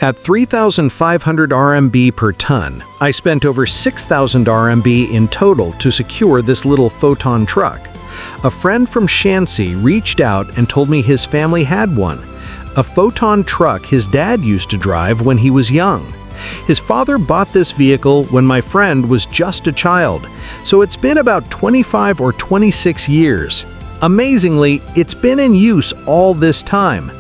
At 3,500 RMB per ton, I spent over 6,000 RMB in total to secure this little photon truck. A friend from Shanxi reached out and told me his family had one, a photon truck his dad used to drive when he was young. His father bought this vehicle when my friend was just a child, so it's been about 25 or 26 years. Amazingly, it's been in use all this time.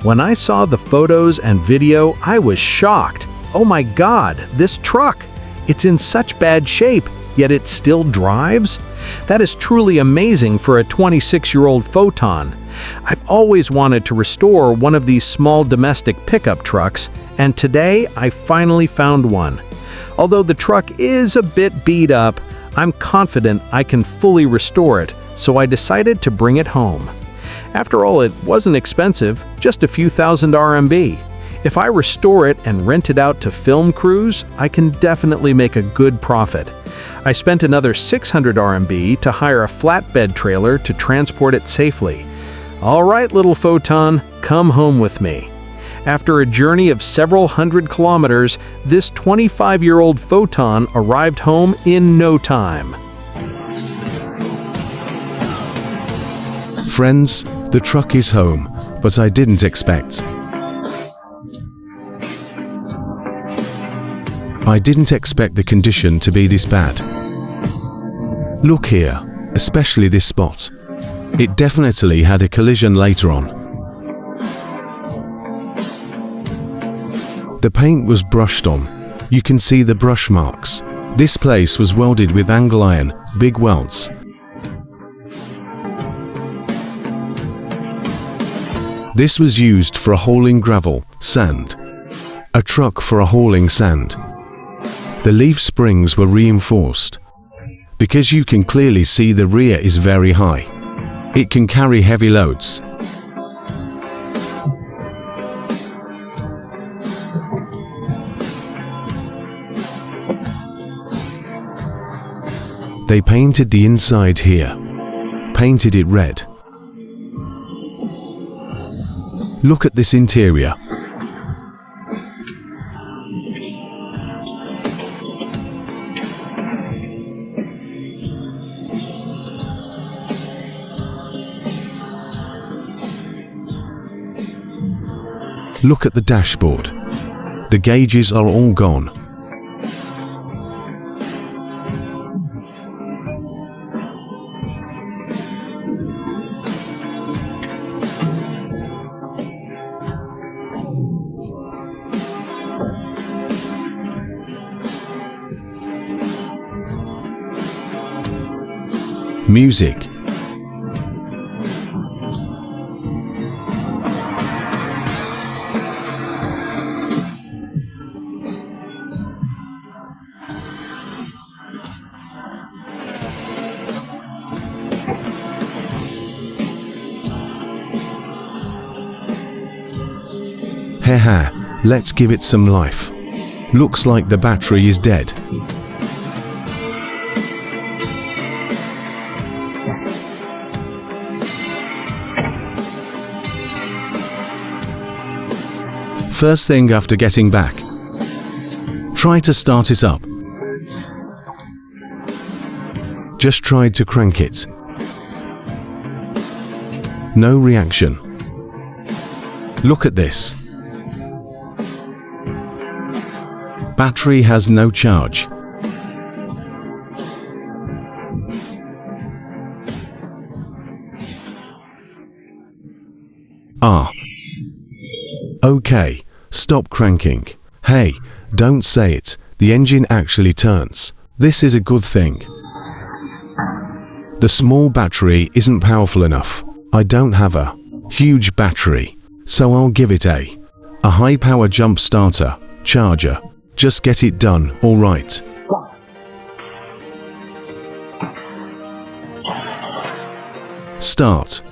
When I saw the photos and video, I was shocked. Oh my God, this truck! It's in such bad shape, yet it still drives? That is truly amazing for a 26-year-old photon. I've always wanted to restore one of these small domestic pickup trucks, and today I finally found one. Although the truck is a bit beat up, I'm confident I can fully restore it, so I decided to bring it home. After all, it wasn't expensive, just a few thousand RMB. If I restore it and rent it out to film crews, I can definitely make a good profit. I spent another 600 RMB to hire a flatbed trailer to transport it safely. All right, little photon, come home with me. After a journey of several hundred kilometers, this 25-year-old photon arrived home in no time. Friends, the truck is home, but I didn't expect. I didn't expect the condition to be this bad. Look here, especially this spot. It definitely had a collision later on. The paint was brushed on. You can see the brush marks. This place was welded with angle iron, big welds. This was used for hauling gravel, sand. A truck for hauling sand. The leaf springs were reinforced. Because you can clearly see the rear is very high. It can carry heavy loads. They painted the inside here. Painted it red. Look at this interior. Look at the dashboard. The gauges are all gone. Music. Haha, let's give it some life. Looks like the battery is dead. First thing after getting back, try to start it up. Just tried to crank it. No reaction. Look at this. Battery has no charge. Okay, stop cranking. Hey, don't say it. The engine actually turns. This is a good thing. The small battery isn't powerful enough. I don't have a huge battery, so I'll give it a high power jump starter, charger. Just get it done, all right. Start.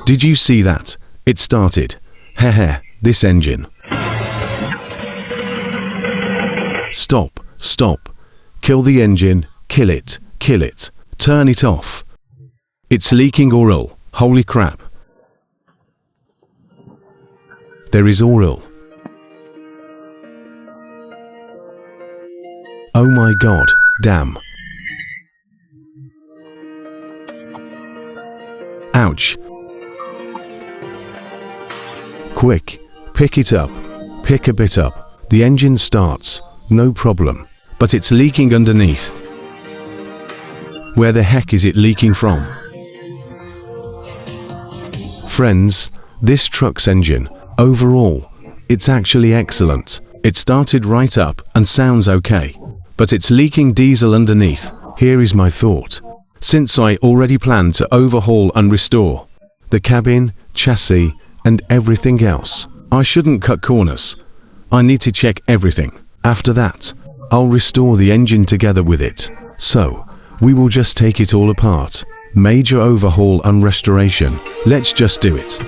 Did you see that? It started. Heh, this engine. Stop, stop. Kill the engine, kill it, turn it off. It's leaking oil, holy crap. There is oil. Oh my god, damn. Ouch. Quick, pick it up, pick a bit up. The engine starts, no problem, but it's leaking underneath. Where the heck is it leaking from? Friends, this truck's engine, overall, it's actually excellent. It started right up and sounds okay, but it's leaking diesel underneath. Here is my thought. Since I already planned to overhaul and restore the cabin, chassis, and everything else, I shouldn't cut corners. I need to check everything. After that, I'll restore the engine together with it. So, we will just take it all apart. Major overhaul and restoration. Let's just do it.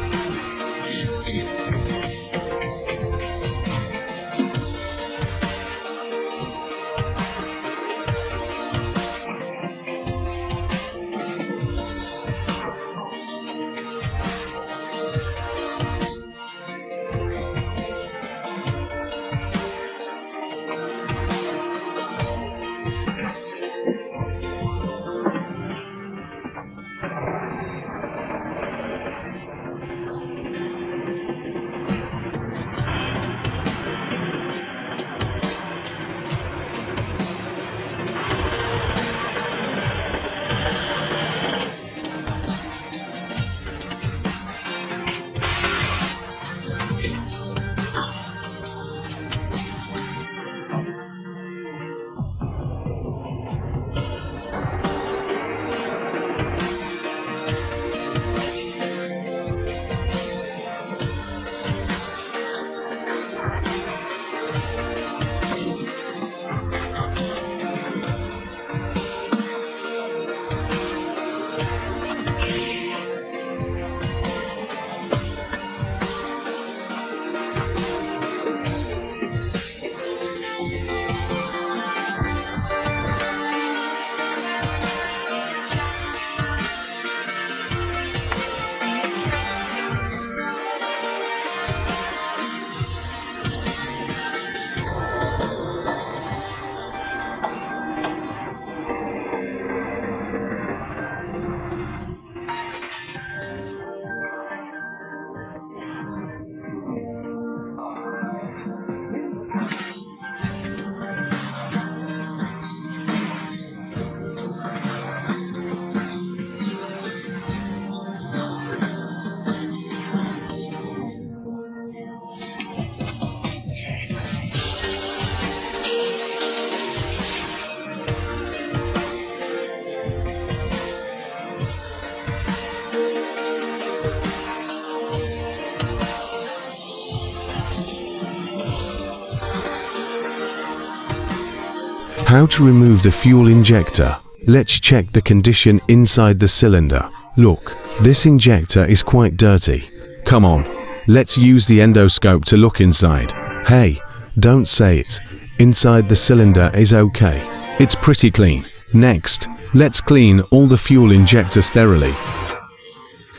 How to remove the fuel injector. Let's check the condition inside the cylinder. Look, this injector is quite dirty. Come on, let's use the endoscope to look inside. Hey, don't say it. Inside the cylinder is okay. It's pretty clean. Next, let's clean all the fuel injectors thoroughly.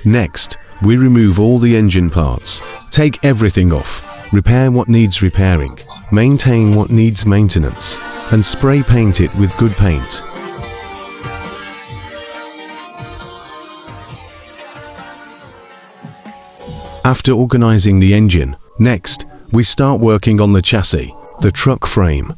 Next, we remove all the engine parts. Take everything off. Repair what needs repairing. Maintain what needs maintenance. And spray paint it with good paint. After organizing the engine, next, we start working on the chassis, the truck frame.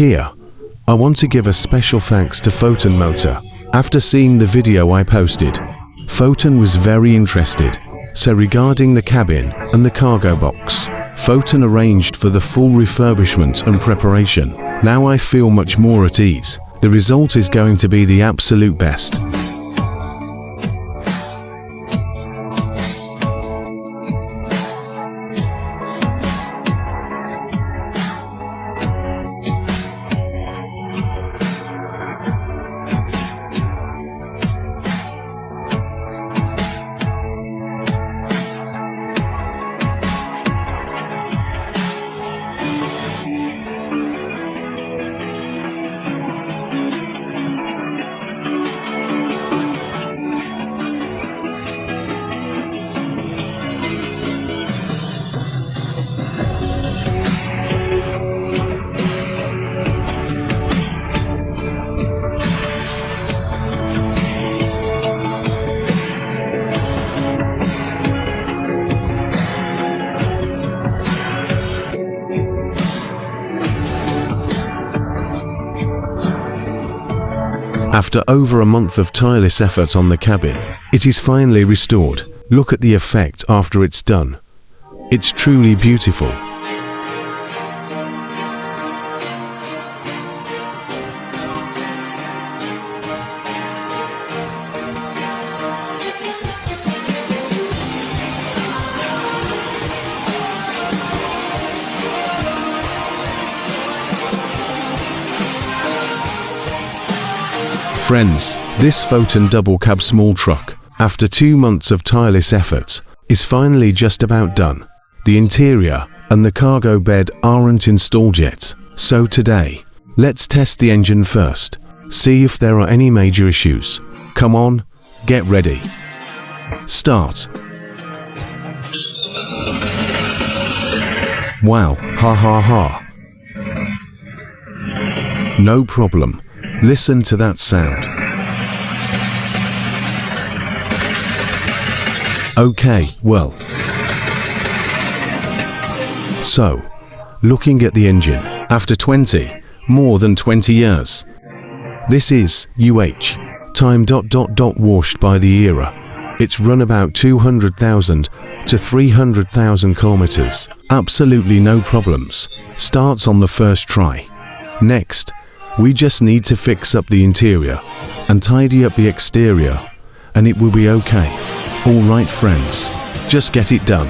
Here, I want to give a special thanks to Photon Motor. After seeing the video I posted, Photon was very interested. So regarding the cabin and the cargo box, Photon arranged for the full refurbishment and preparation. Now I feel much more at ease. The result is going to be the absolute best. After over a month of tireless effort on the cabin, it is finally restored. Look at the effect after it's done. It's truly beautiful. Friends, this Photon double cab small truck, after 2 months of tireless effort, is finally just about done. The interior and the cargo bed aren't installed yet, so today, let's test the engine first, see if there are any major issues. Come on, get ready. Start. Wow, ha ha ha. No problem. Listen to that sound. Okay, well. So, looking at the engine, after more than 20 years. This is time ... washed by the era. It's run about 200,000 to 300,000 kilometers. Absolutely no problems. Starts on the first try. Next, we just need to fix up the interior and tidy up the exterior, and it will be okay. All right, friends, just get it done.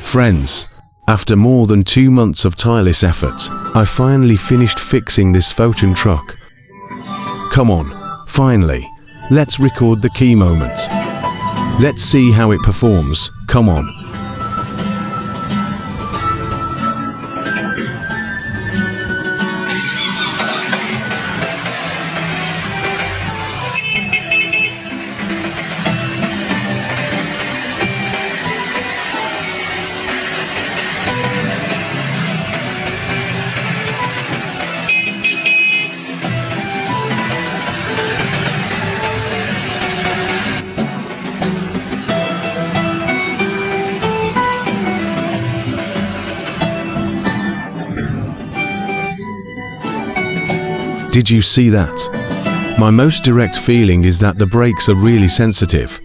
Friends, after more than 2 months of tireless effort, I finally finished fixing this Photon truck. Come on, finally, let's record the key moment. Let's see how it performs. Come on. Did you see that? My most direct feeling is that the brakes are really sensitive.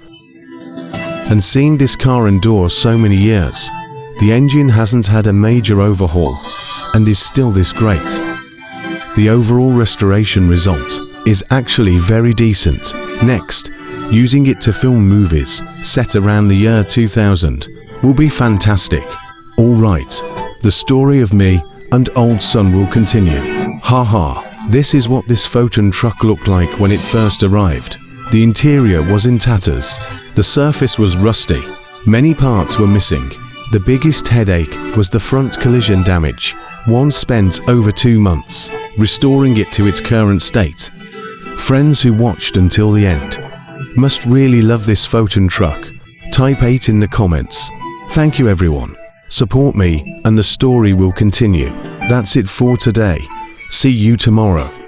And seeing this car endure so many years, the engine hasn't had a major overhaul and is still this great. The overall restoration result is actually very decent. Next, using it to film movies set around the year 2000 will be fantastic. Alright, the story of me and old son will continue. Haha, this is what this photon truck looked like when it first arrived. The interior was in tatters. The surface was rusty. Many parts were missing. The biggest headache was the front collision damage. One spent over 2 months restoring it to its current state. Friends who watched until the end must really love this photon truck. Type 8 in the comments. Thank you everyone. Support me and the story will continue. That's it for today. See you tomorrow.